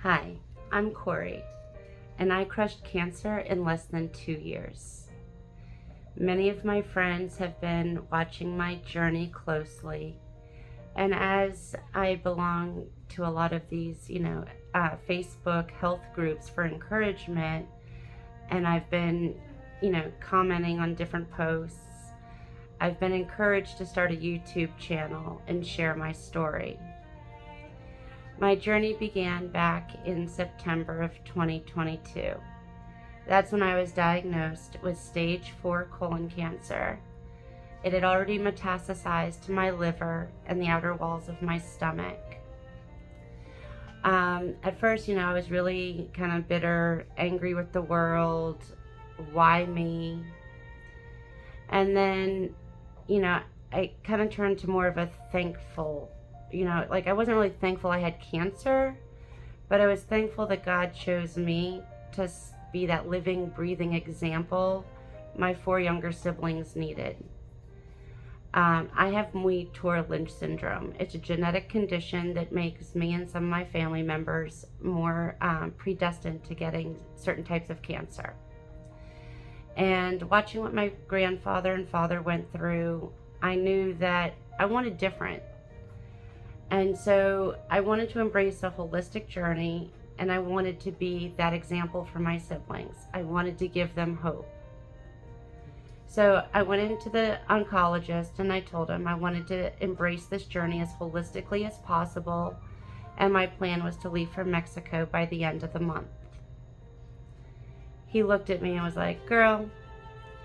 Hi, I'm Corie, and I crushed cancer in less than 2 years. Many of my friends have been watching my journey closely, and as I belong to a lot of these, Facebook health groups for encouragement, and I've been, commenting on different posts, I've been encouraged to start a YouTube channel and share my story. My journey began back in September of 2022. That's when I was diagnosed with stage 4 colon cancer. It had already metastasized to my liver and the outer walls of my stomach. At first, I was really kind of bitter, angry with the world. Why me? And then, I kind of turned to more of a thankful, I wasn't really thankful I had cancer, but I was thankful that God chose me to be that living, breathing example my 4 younger siblings needed. I have Muir-Torre-Lynch syndrome. It's a genetic condition that makes me and some of my family members more predestined to getting certain types of cancer. And watching what my grandfather and father went through, I knew that I wanted different. And so I wanted to embrace a holistic journey, and I wanted to be that example for my siblings. I wanted to give them hope. So I went into the oncologist and I told him I wanted to embrace this journey as holistically as possible, and my plan was to leave for Mexico by the end of the month. He looked at me and was like, "Girl,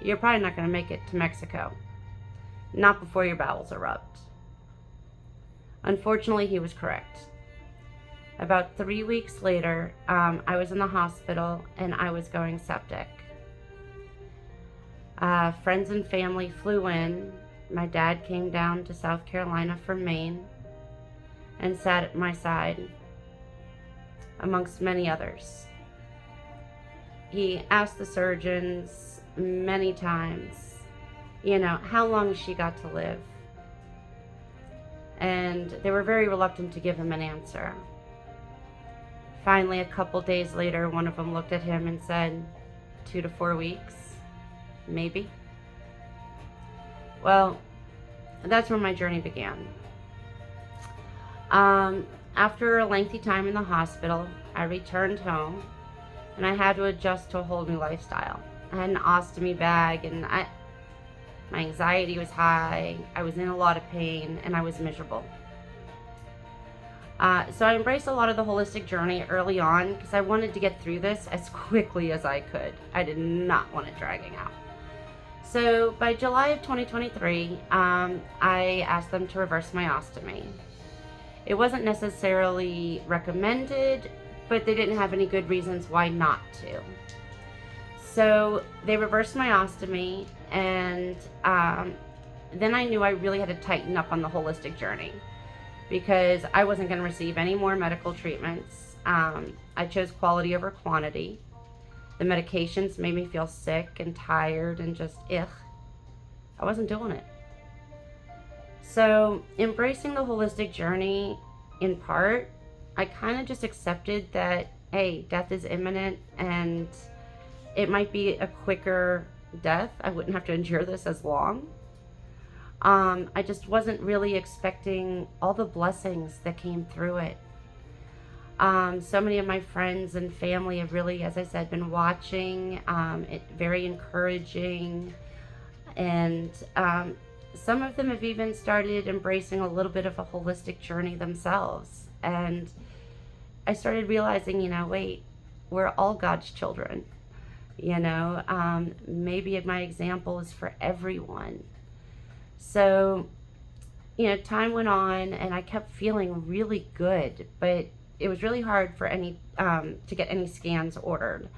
you're probably not going to make it to Mexico. Not before your bowels erupt." Unfortunately, he was correct. About 3 weeks later, I was in the hospital and I was going septic. Friends and family flew in. My dad came down to South Carolina from Maine and sat at my side, amongst many others. He asked the surgeons many times, how long she got to live. And they were very reluctant to give him an answer. Finally, a couple days later, one of them looked at him and said, 2 to 4 weeks, maybe. Well, that's where my journey began. After a lengthy time in the hospital, I returned home and I had to adjust to a whole new lifestyle. I had an ostomy bag and my anxiety was high, I was in a lot of pain, and I was miserable. So I embraced a lot of the holistic journey early on because I wanted to get through this as quickly as I could. I did not want it dragging out. So by July of 2023, I asked them to reverse my ostomy. It wasn't necessarily recommended, but they didn't have any good reasons why not to. So they reversed my ostomy, and then I knew I really had to tighten up on the holistic journey because I wasn't going to receive any more medical treatments. I chose quality over quantity. The medications made me feel sick and tired and just, I wasn't doing it. So embracing the holistic journey, in part, I kind of just accepted that, hey, death is imminent and it might be a quicker death. I wouldn't have to endure this as long. I just wasn't really expecting all the blessings that came through it. So many of my friends and family have really, as I said, been watching. It very encouraging, and some of them have even started embracing a little bit of a holistic journey themselves. And I started realizing, wait, we're all God's children. Maybe my example is for everyone. So, time went on and I kept feeling really good, but it was really hard for to get any scans ordered.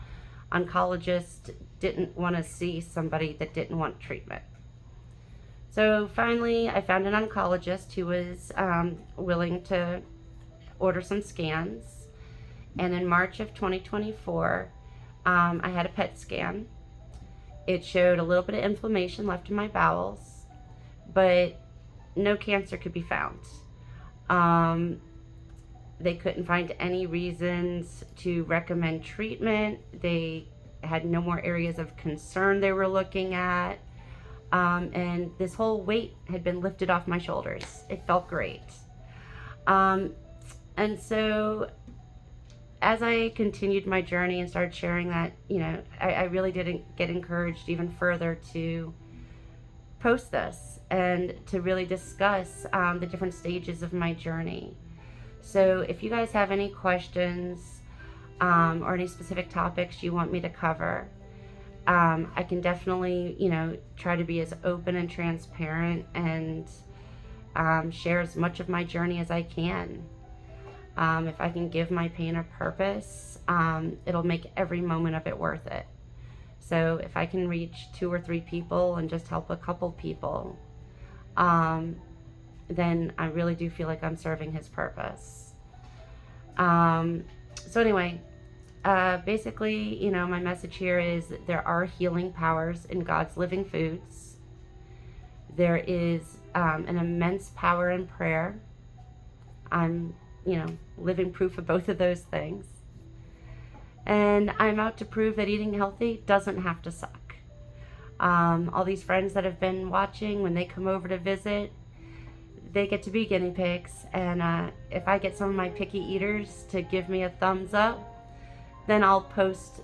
Oncologists didn't want to see somebody that didn't want treatment. So finally, I found an oncologist who was willing to order some scans. And in March of 2024, I had a PET scan. It showed a little bit of inflammation left in my bowels, but no cancer could be found. They couldn't find any reasons to recommend treatment. They had no more areas of concern they were looking at. And this whole weight had been lifted off my shoulders. It felt great. And so as I continued my journey and started sharing that, I really didn't get encouraged even further to post this and to really discuss the different stages of my journey. So if you guys have any questions or any specific topics you want me to cover, I can definitely, try to be as open and transparent and share as much of my journey as I can. If I can give my pain a purpose, it'll make every moment of it worth it. So if I can reach 2 or 3 people and just help a couple people, then I really do feel like I'm serving his purpose. So anyway, basically, my message here is that there are healing powers in God's living foods. There is an immense power in prayer. I'm, living proof of both of those things. And I'm out to prove that eating healthy doesn't have to suck. All these friends that have been watching, when they come over to visit, they get to be guinea pigs. And if I get some of my picky eaters to give me a thumbs up, then I'll post,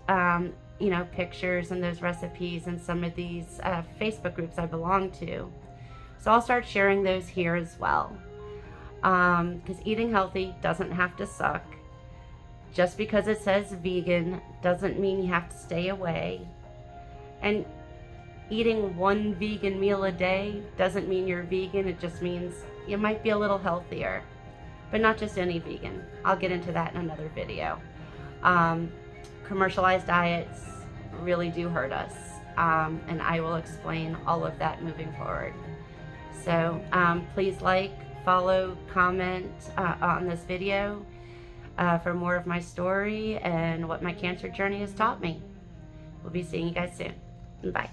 pictures and those recipes in some of these Facebook groups I belong to. So I'll start sharing those here as well. Because eating healthy doesn't have to suck. Just because it says vegan doesn't mean you have to stay away. And eating one vegan meal a day doesn't mean you're vegan. It just means you might be a little healthier. But not just any vegan. I'll get into that in another video. Commercialized diets really do hurt us. And I will explain all of that moving forward. So please like, follow, comment on this video for more of my story and what my cancer journey has taught me. We'll be seeing you guys soon. Bye.